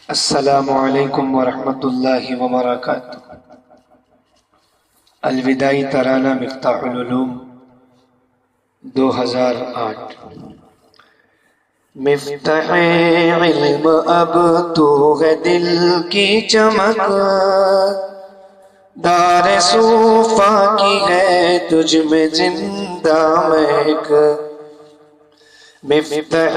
السلام علیکم ورحمۃ اللہ وبرکاتہ۔ الوداعی ترانہ مفتاح العلوم 2008۔ مفتاح علم اب تو ہے دل کی چمک، دار صوفا کی ہے تجھ میں زندہ مہک۔ مفتاح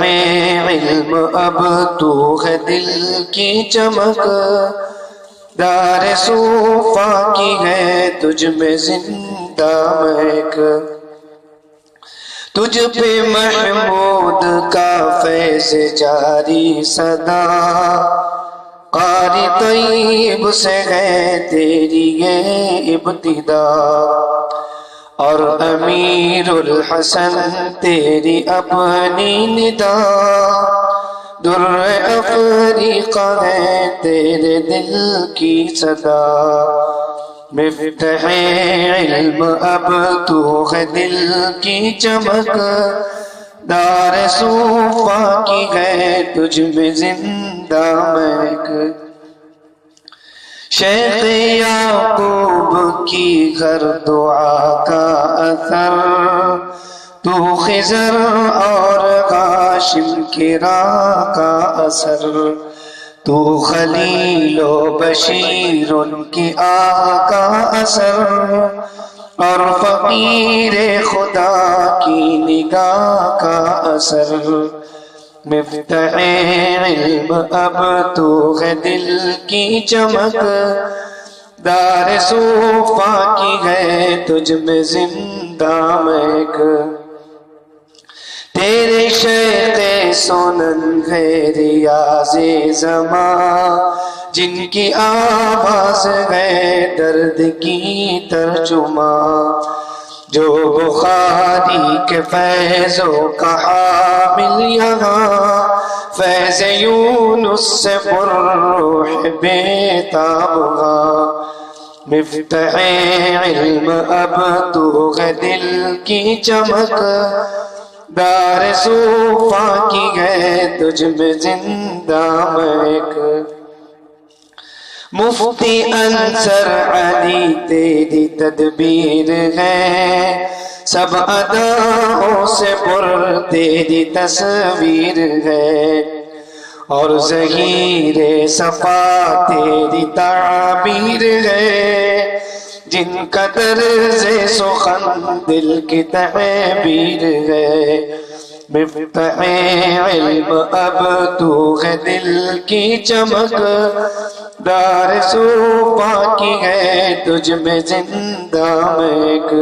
علم اب تو ہے دل کی چمک، دار صوفا کی ہے تجھ میں زندہ مہک۔ تجھ پہ محمود کا فیض جاری سدا، قاری طیب سے ہے تیری یہ ابتدا، اور امیر الحسن تیری اپنی ندا، در افریقہ ہے تیرے دل کی صدا۔ مفتاح علم اب تو ہے دل کی چمک، دار صوفا کی ہے تجھ میں زندہ مہک۔ شیخ یعقوب کی ہر دعا کا اثر، تو خضر اور ہاشم کی راہ کا اثر، تو خلیل و بشیر ان کی آہ کا اثر، اور فقیر خدا کی نگاہ کا اثر۔ مفتاح علم اب تو ہے دل کی چمک، دار صوفا کی ہے تجھ میں زندہ مہک۔ تیرے شیخ سنن ہے ریاض زمان، جن کی آواز ہے درد کی ترجمہ، جو بخاری کے فیضوں کا حامل یہاں، فیض یونس سے پر بے تاباں۔ مفتاح علم اب تو ہے دل کی چمک، دار صوفا کی ہے تجھ میں زندہ مہک۔ مفتی انصر علی تیری تدبیر ہے، سب اداؤں سے پر تیری تصویر ہے، اور ظہیر صفا تیری تعبیر ہے، جن کا طرز سخن دل کی تعبیر ہے۔ مفتاح علم اب تو ہے دل کی چمک، دار صوفا کی ہے تجھ میں زندہ مہک۔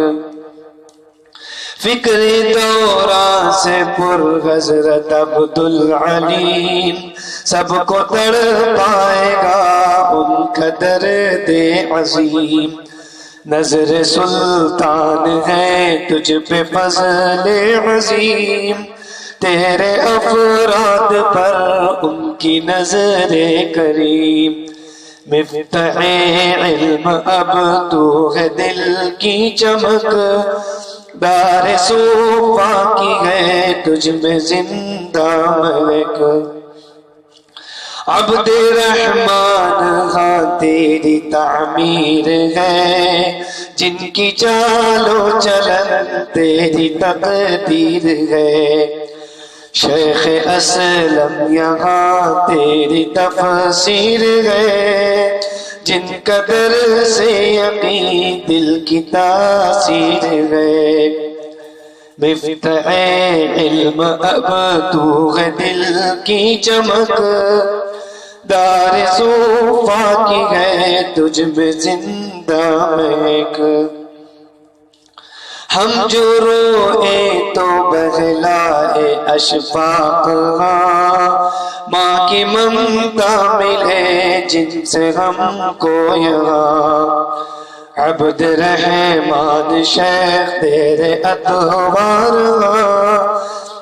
فکر دوران سے پر حضرت عبدالعلیم، سب کو تڑ پائے گا ان کا درد عظیم۔ نظر سلطان ہے تجھ پہ فضل عظیم، تیرے افراد پر ان کی نظر کریم۔ مفتاح علم اب تو ہے دل کی چمک، دار صوفا کی ہے تجھ میں زندہ مہک۔ عبد الرحمن ہاں تیری تعمیر ہے، جن کی چال و چلن تیری تقدیر ہے، شیخ اسلم یہاں تیری تفسیر ہے، جن کا در سے یقین دل کی تاثیر ہے۔ مفتاح علم اب تو ہے دل کی چمک، دار صوفا کی ہے تجھ میں زندہ مہک۔ ہم جو روئے تو بہلائے اشفاق ہاں، ماں کی ممتا ملے جن سے ہم کو یہاں۔ عبد الرحمن شیخ تیرے اطوار ہاں،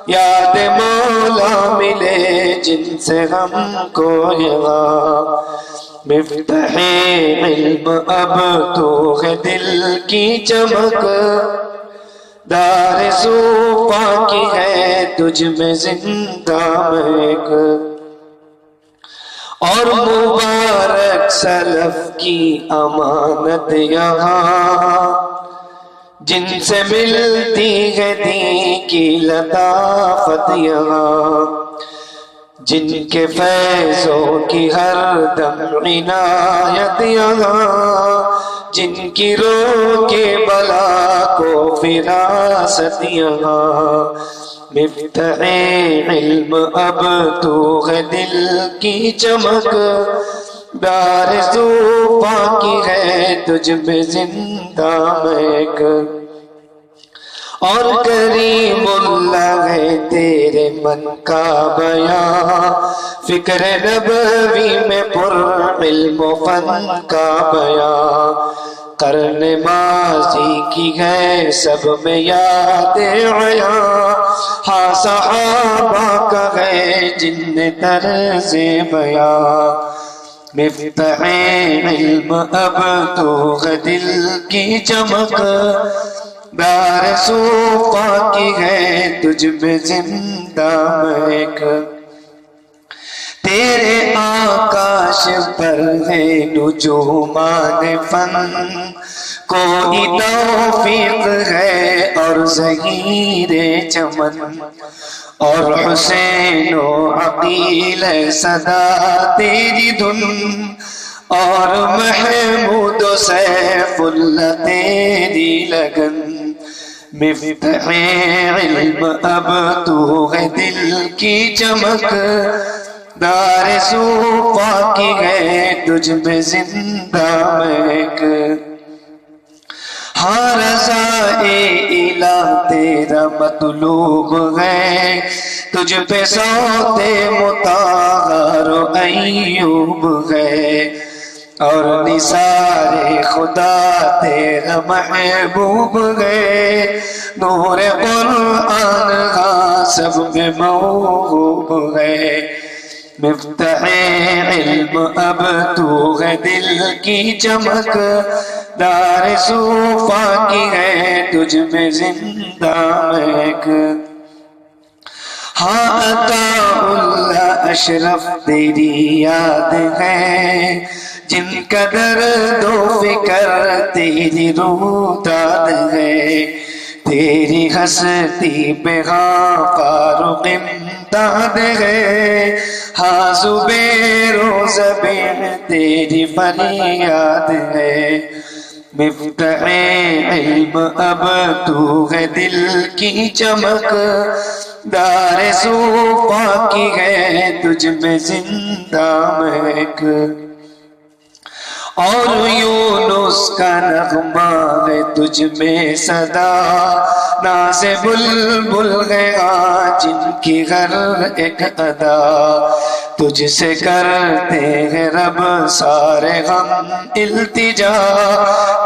یاد مولا ملے جن سے ہم کو یہاں۔ مفتاح علم اب تو ہے دل کی چمک، دار صوفا کی ہے تجھ میں زندہ مہک۔ اور مبارک سلف کی امانت یہاں، جن سے ملتی ہے دین کی لطافت یہاں، جن کے فیضوں کی ہر دم عنایت یہاں، جن کی رو کے بلا کو فراست یہاں، مفتاح علم اب تو ہے دل کی چمک، دارزو کی ہے تجھ میں زندہ مہک، اور کریم اللہ ہے تیرے من کا بیان، فکر نبوی میں پر علم و فن کا بیان، قرن ماضی کی ہے سب میں یاد عیاں، ہاں صحابہ کا ہے جن نے طرز بیان، مفتاح علم اب تو ہے دل کی چمک، دارزو کی ہے تجھ میں زندہ مہک، تیرے آکاش پر ہے نجومان فن، کوئی توفیق ہے اور ظہیر چمن، اور حسین و عقیل ہے صدا تیری دھن، اور محمود و سیف اللہ تیری لگن، مفتاح علم اب تو ہے دل کی چمک، دارزو کی ہے تجھ میں زندہ مہک، ہاں رضا الہ تیرا مطلوب ہے، تجھ پہ صوت مطہر و ایوب ہے، اور نثار خدا تیرا محبوب ہے، نور قرآن کا سب میں موہوب ہے، مفتاح علم اب تو ہے دل کی چمک، دارزو کی ہے تجھ میں زندہ مہک، ہاں عطا اللہ اشرف تیری یاد ہے، جن کا درد و فکر تیری روح داد ہے، تیری ہستی پہ فاروق امداد ہے، ہاں زبیر و زبیر تیری فریاد ہے، مفتاح علم اب تو ہے دل کی چمک، دارزو کی ہے تجھ میں زندہ مہک، اور یونس کا نغمہ ہے تجھ میں صدا، ناز بلبل گیا جن کی ہر ایک ادا، تجھ سے کرتے ہیں رب سارے غم التجا،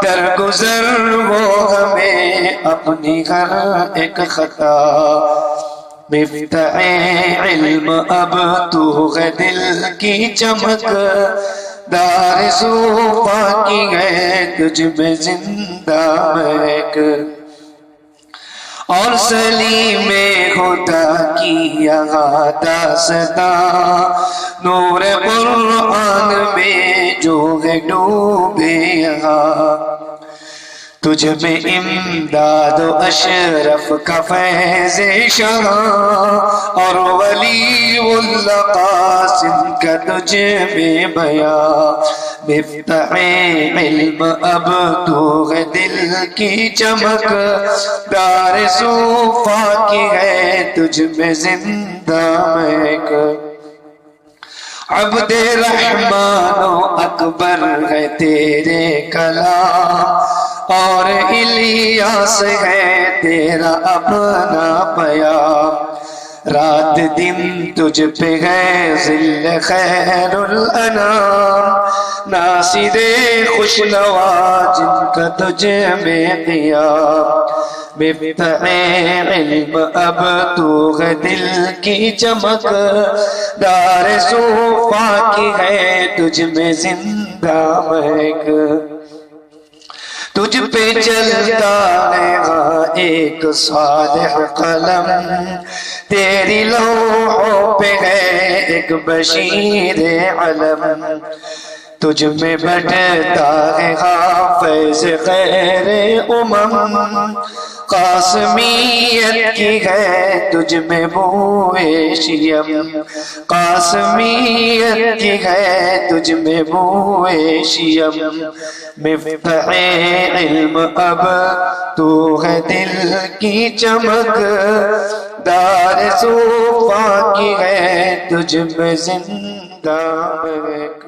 درگزر وہ ہمیں اپنی ہر ایک خطا، مفتاح علم اب تو ہے دل کی چمک، دارزو کی ہے تجھ میں زندہ مہک، اور سلیم خدا کی یہاں داستاں، نور قرآن میں جو ہے ڈوبے یہاں، تجھ میں امداد و اشرف کا فیض شہاں، اور ولی اللہ قاسم کا تجھ میں بیان، مفتاح علم اب تو ہے دل کی چمک، دارزو کی ہے تجھ میں زندہ مہک، عبد رحمان و اکبر ہے تیرے کلام، اور الیاس ہے تیرا اپنا پیام، رات دن تجھ پہ ہے ظل خیر الانام، ناصر خوشنوا جن کا تجھ میں قیام، مفتاح علم اب تو ہے دل کی چمک، دارزو کی ہے تجھ میں زندہ مہک، تجھ پہ چلتا ہے ایک صالح قلم، تیری لوحوں پہ ہے ایک بشیر علم، تجھ میں بٹتا ہے حافظ خیر امم، قاسمیت کی ہے تجھ میں بوئے شیم، قاسمیت کی ہے تجھ میں بوئے شیم، مفتاح علم اب تو ہے دل کی چمک، دار صوفا کی ہے تجھ میں زندہ مہک۔